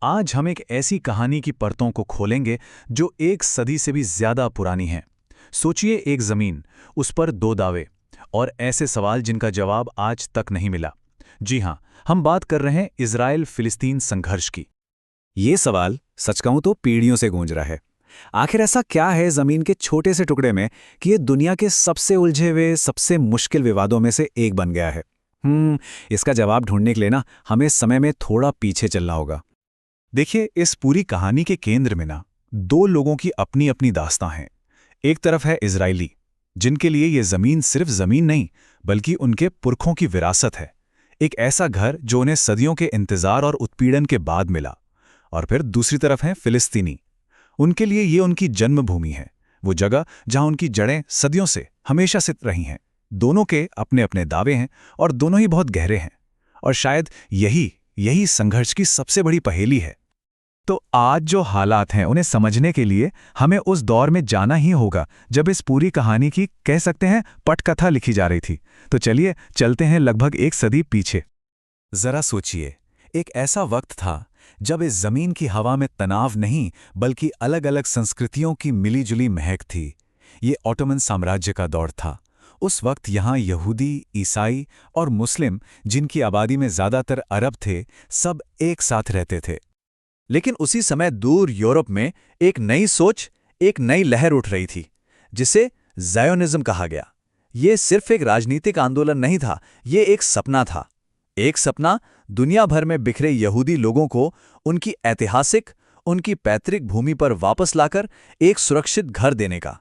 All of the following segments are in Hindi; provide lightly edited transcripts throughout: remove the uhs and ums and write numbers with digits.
आज हम एक ऐसी कहानी की परतों को खोलेंगे जो एक सदी से भी ज्यादा पुरानी है। सोचिए, एक जमीन, उस पर दो दावे और ऐसे सवाल जिनका जवाब आज तक नहीं मिला। जी हां, हम बात कर रहे हैं इजराइल फिलिस्तीन संघर्ष की। ये सवाल सच कहूं तो पीढ़ियों से गूंज रहा है। आखिर ऐसा क्या है जमीन के छोटे से टुकड़े में कि ये दुनिया के सबसे उलझे हुए सबसे मुश्किल विवादों में से एक बन गया है। इसका जवाब ढूंढने के लिए ना हमें समय में थोड़ा पीछे चलना होगा। देखिए, इस पूरी कहानी के केंद्र में ना दो लोगों की अपनी अपनी दास्तां हैं। एक तरफ है इजरायली, जिनके लिए ये जमीन सिर्फ जमीन नहीं बल्कि उनके पुरखों की विरासत है। एक ऐसा घर जो उन्हें सदियों के इंतजार और उत्पीड़न के बाद मिला। और फिर दूसरी तरफ हैं फिलिस्तीनी। उनके लिए ये उनकी जन्मभूमि है, वो जगह जहां उनकी जड़ें सदियों से हमेशा से रही हैं। दोनों के अपने अपने दावे हैं और दोनों ही बहुत गहरे हैं। और शायद यही यही संघर्ष की सबसे बड़ी पहेली है। तो आज जो हालात हैं उन्हें समझने के लिए हमें उस दौर में जाना ही होगा जब इस पूरी कहानी की, कह सकते हैं, पटकथा लिखी जा रही थी। तो चलिए चलते हैं लगभग एक सदी पीछे। जरा सोचिए, एक ऐसा वक्त था जब इस जमीन की हवा में तनाव नहीं बल्कि अलग अलग संस्कृतियों की मिलीजुली महक थी। ये ऑटोमन साम्राज्य का दौर था। उस वक्त यहाँ यहूदी, ईसाई और मुस्लिम, जिनकी आबादी में ज्यादातर अरब थे, सब एक साथ रहते थे। लेकिन उसी समय दूर यूरोप में एक नई सोच, एक नई लहर उठ रही थी, जिसे ज़ायोनिज़्म कहा गया। ये सिर्फ एक राजनीतिक आंदोलन नहीं था, ये एक सपना था। एक सपना दुनिया भर में बिखरे यहूदी लोगों को उनकी ऐतिहासिक, उनकी पैतृक भूमि पर वापस लाकर एक सुरक्षित घर देने का।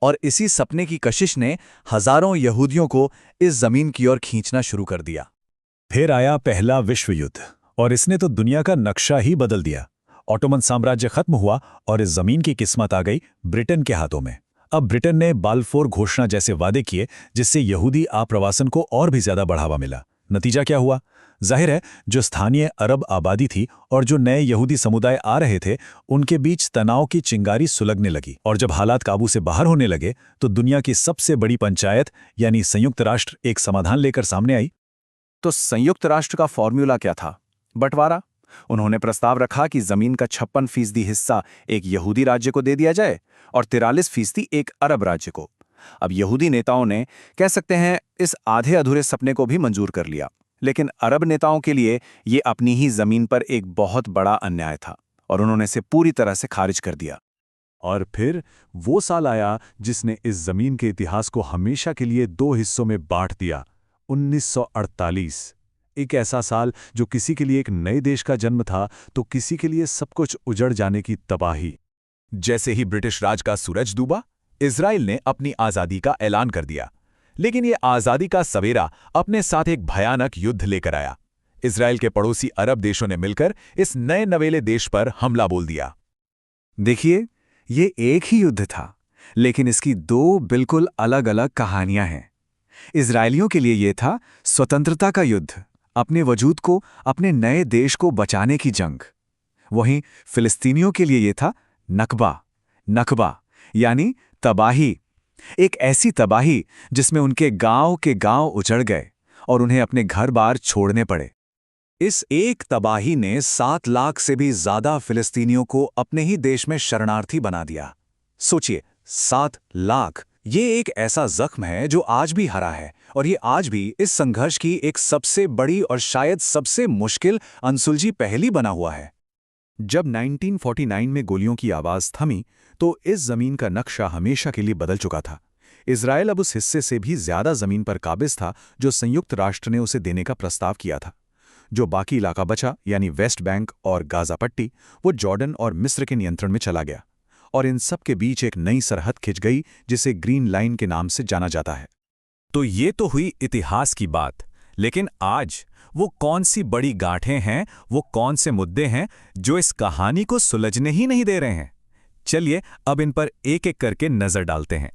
और इसी सपने की कशिश ने हजारों यहूदियों को इस जमीन की ओर खींचना शुरू कर दिया। फिर आया पहला विश्व युद्ध और इसने तो दुनिया का नक्शा ही बदल दिया। ऑटोमन साम्राज्य खत्म हुआ और इस जमीन की किस्मत आ गई ब्रिटेन के हाथों में। अब ब्रिटेन ने बाल्फोर घोषणा जैसे वादे किए जिससे यहूदी आप्रवासन को और भी ज्यादा बढ़ावा मिला। नतीजा क्या हुआ? जाहिर है, जो स्थानीय अरब आबादी थी और जो नए यहूदी समुदाय आ रहे थे, उनके बीच तनाव की चिंगारी सुलगने लगी। और जब हालात काबू से बाहर होने लगे तो दुनिया की सबसे बड़ी पंचायत यानी संयुक्त राष्ट्र एक समाधान लेकर सामने आई। तो संयुक्त राष्ट्र का फॉर्मूला क्या था? बंटवारा। उन्होंने प्रस्ताव रखा कि जमीन का 56% हिस्सा एक यहूदी राज्य को दे दिया जाए और 43% एक अरब राज्य को। अब यहूदी नेताओं ने, कह सकते हैं, इस आधे अधूरे सपने को भी मंजूर कर लिया। लेकिन अरब नेताओं के लिए ये अपनी ही जमीन पर एक बहुत बड़ा अन्याय था और उन्होंने इसे पूरी तरह से खारिज कर दिया। और फिर वो साल आया जिसने इस जमीन के इतिहास को हमेशा के लिए दो हिस्सों में बांट दिया। 1948। एक ऐसा साल जो किसी के लिए एक नए देश का जन्म था तो किसी के लिए सब कुछ उजड़ जाने की तबाही। जैसे ही ब्रिटिश राज का सूरज डूबा, इजराइल ने अपनी आजादी का ऐलान कर दिया। लेकिन यह आजादी का सवेरा अपने साथ एक भयानक युद्ध लेकर आया। इजराइल के पड़ोसी अरब देशों ने मिलकर इस नए नवेले देश पर हमला बोल दिया। देखिए, ये एक ही युद्ध था, लेकिन इसकी दो बिल्कुल अलग अलग कहानियां हैं। इजरायलियों के लिए यह था स्वतंत्रता का युद्ध, अपने वजूद को, अपने नए देश को बचाने की जंग। वहीं फिलिस्तीनियों के लिए यह था नकबा यानी तबाही। एक ऐसी तबाही जिसमें उनके गांव के गांव उजड़ गए और उन्हें अपने घर बार छोड़ने पड़े। इस एक तबाही ने 7 लाख से भी ज्यादा फिलिस्तीनियों को अपने ही देश में शरणार्थी बना दिया। सोचिए, 7 लाख! ये एक ऐसा जख्म है जो आज भी हरा है और ये आज भी इस संघर्ष की एक सबसे बड़ी और शायद सबसे मुश्किल अनसुलझी पहेली बना हुआ है। जब 1949 में गोलियों की आवाज थमी तो इस जमीन का नक्शा हमेशा के लिए बदल चुका था। इजराइल अब उस हिस्से से भी ज्यादा जमीन पर काबिज था जो संयुक्त राष्ट्र ने उसे देने का प्रस्ताव किया था। जो बाकी इलाका बचा, यानी वेस्ट बैंक और गाजा पट्टी, वो जॉर्डन और मिस्र के नियंत्रण में चला गया। और इन सब के बीच एक नई सरहद खिंच गई जिसे ग्रीन लाइन के नाम से जाना जाता है। तो ये तो हुई इतिहास की बात, लेकिन आज वो कौन सी बड़ी गांठें हैं, वो कौन से मुद्दे हैं जो इस कहानी को सुलझने ही नहीं दे रहे हैं? चलिए अब इन पर एक एक करके नजर डालते हैं।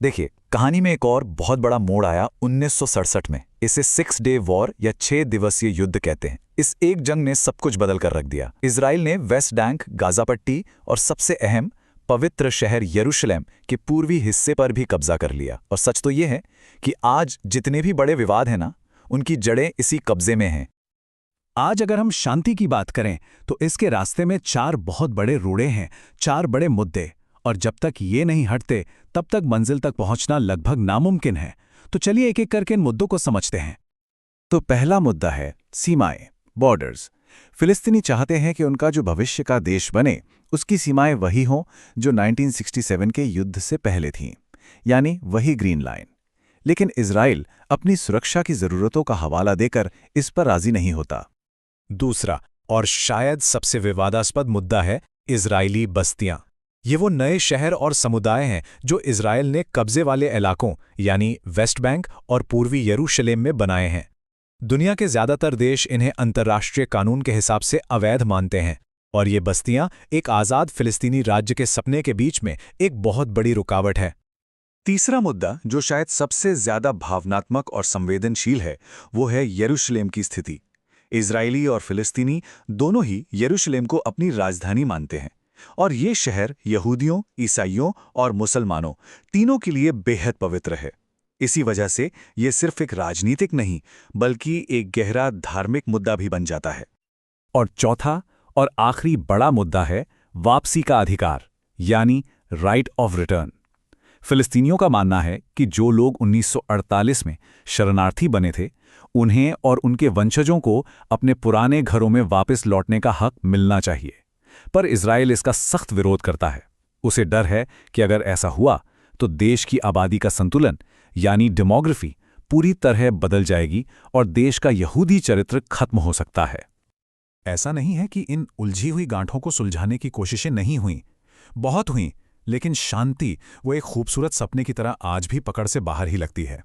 देखिए, कहानी में एक और बहुत बड़ा मोड़ आया 1967 में। इसे 6 डे वॉर या 6 दिवसीय युद्ध कहते हैं। इस एक जंग ने सब कुछ बदल कर रख दिया। इजराइल ने वेस्ट बैंक, गाजा पट्टी और सबसे अहम पवित्र शहर यरूशलेम के पूर्वी हिस्से पर भी कब्जा कर लिया। और सच तो ये है कि आज जितने भी बड़े विवाद हैं ना, उनकी जड़ें इसी कब्जे में हैं। आज अगर हम शांति की बात करें तो इसके रास्ते में 4 बहुत बड़े रोड़े हैं, 4 बड़े मुद्दे, और जब तक ये नहीं हटते तब तक मंजिल तक पहुंचना लगभग नामुमकिन है। तो चलिए एक एक करके इन मुद्दों को समझते हैं। तो पहला मुद्दा है सीमाएं, बॉर्डर्स। फिलिस्तीनी चाहते हैं कि उनका जो भविष्य का देश बने उसकी सीमाएं वही हों जो 1967 के युद्ध से पहले थीं, यानी वही ग्रीन लाइन। लेकिन इजराइल अपनी सुरक्षा की जरूरतों का हवाला देकर इस पर राजी नहीं होता। दूसरा और शायद सबसे विवादास्पद मुद्दा है इजरायली बस्तियां। ये वो नए शहर और समुदाय हैं जो इजराइल ने कब्जे वाले इलाकों यानी वेस्ट बैंक और पूर्वी यरूशलेम में बनाए हैं। दुनिया के ज्यादातर देश इन्हें अंतर्राष्ट्रीय कानून के हिसाब से अवैध मानते हैं, और ये बस्तियां एक आज़ाद फिलिस्तीनी राज्य के सपने के बीच में एक बहुत बड़ी रुकावट है। तीसरा मुद्दा, जो शायद सबसे ज्यादा भावनात्मक और संवेदनशील है, वो है यरूशलेम की स्थिति। इजरायली और फिलिस्तीनी दोनों ही यरूशलेम को अपनी राजधानी मानते हैं, और ये शहर यहूदियों, ईसाइयों और मुसलमानों तीनों के लिए बेहद पवित्र है। इसी वजह से ये सिर्फ एक राजनीतिक नहीं बल्कि एक गहरा धार्मिक मुद्दा भी बन जाता है। और चौथा और आखिरी बड़ा मुद्दा है वापसी का अधिकार, यानी राइट ऑफ रिटर्न। फिलिस्तीनियों का मानना है कि जो लोग 1948 में शरणार्थी बने थे उन्हें और उनके वंशजों को अपने पुराने घरों में वापस लौटने का हक मिलना चाहिए। पर इजराइल इसका सख्त विरोध करता है। उसे डर है कि अगर ऐसा हुआ तो देश की आबादी का संतुलन यानी डेमोग्राफी पूरी तरह बदल जाएगी और देश का यहूदी चरित्र खत्म हो सकता है। ऐसा नहीं है कि इन उलझी हुई गांठों को सुलझाने की कोशिशें नहीं हुईं, बहुत हुईं, लेकिन शांति वो एक खूबसूरत सपने की तरह आज भी पकड़ से बाहर ही लगती है।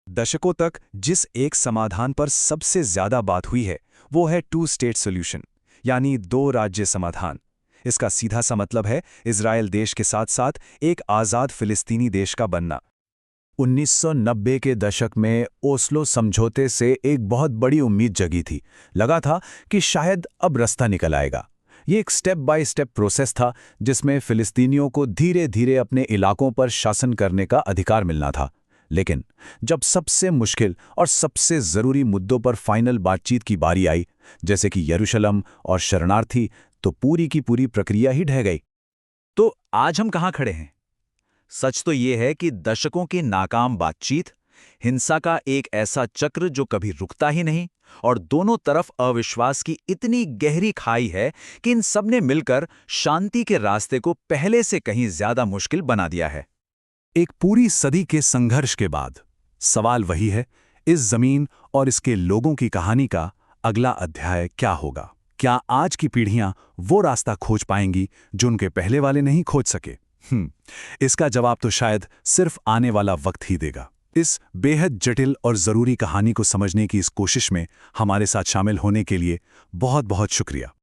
दशकों तक जिस एक समाधान पर सबसे ज्यादा बात हुई है वो है 2 स्टेट सॉल्यूशन, यानी 2 राज्य समाधान। इसका सीधा सा मतलब है इजराइल देश के साथ साथ एक आज़ाद फिलिस्तीनी देश का बनना। 1990 के दशक में ओस्लो समझौते से एक बहुत बड़ी उम्मीद जगी थी। लगा था कि शायद अब रास्ता निकल आएगा। ये एक स्टेप बाय स्टेप प्रोसेस था जिसमें फिलिस्तीनियों को धीरे धीरे अपने इलाकों पर शासन करने का अधिकार मिलना था। लेकिन जब सबसे मुश्किल और सबसे ज़रूरी मुद्दों पर फाइनल बातचीत की बारी आई, जैसे कि यरूशलेम और शरणार्थी, तो पूरी की पूरी प्रक्रिया ही ढह गई। तो आज हम कहाँ खड़े हैं? सच तो ये है कि दशकों की नाकाम बातचीत, हिंसा का एक ऐसा चक्र जो कभी रुकता ही नहीं, और दोनों तरफ अविश्वास की इतनी गहरी खाई है कि इन सब ने मिलकर शांति के रास्ते को पहले से कहीं ज्यादा मुश्किल बना दिया है। एक पूरी सदी के संघर्ष के बाद सवाल वही है, इस जमीन और इसके लोगों की कहानी का अगला अध्याय क्या होगा? क्या आज की पीढ़ियां वो रास्ता खोज पाएंगी जो उनके पहले वाले नहीं खोज सके? इसका जवाब तो शायद सिर्फ आने वाला वक्त ही देगा। इस बेहद जटिल और जरूरी कहानी को समझने की इस कोशिश में हमारे साथ शामिल होने के लिए बहुत बहुत शुक्रिया।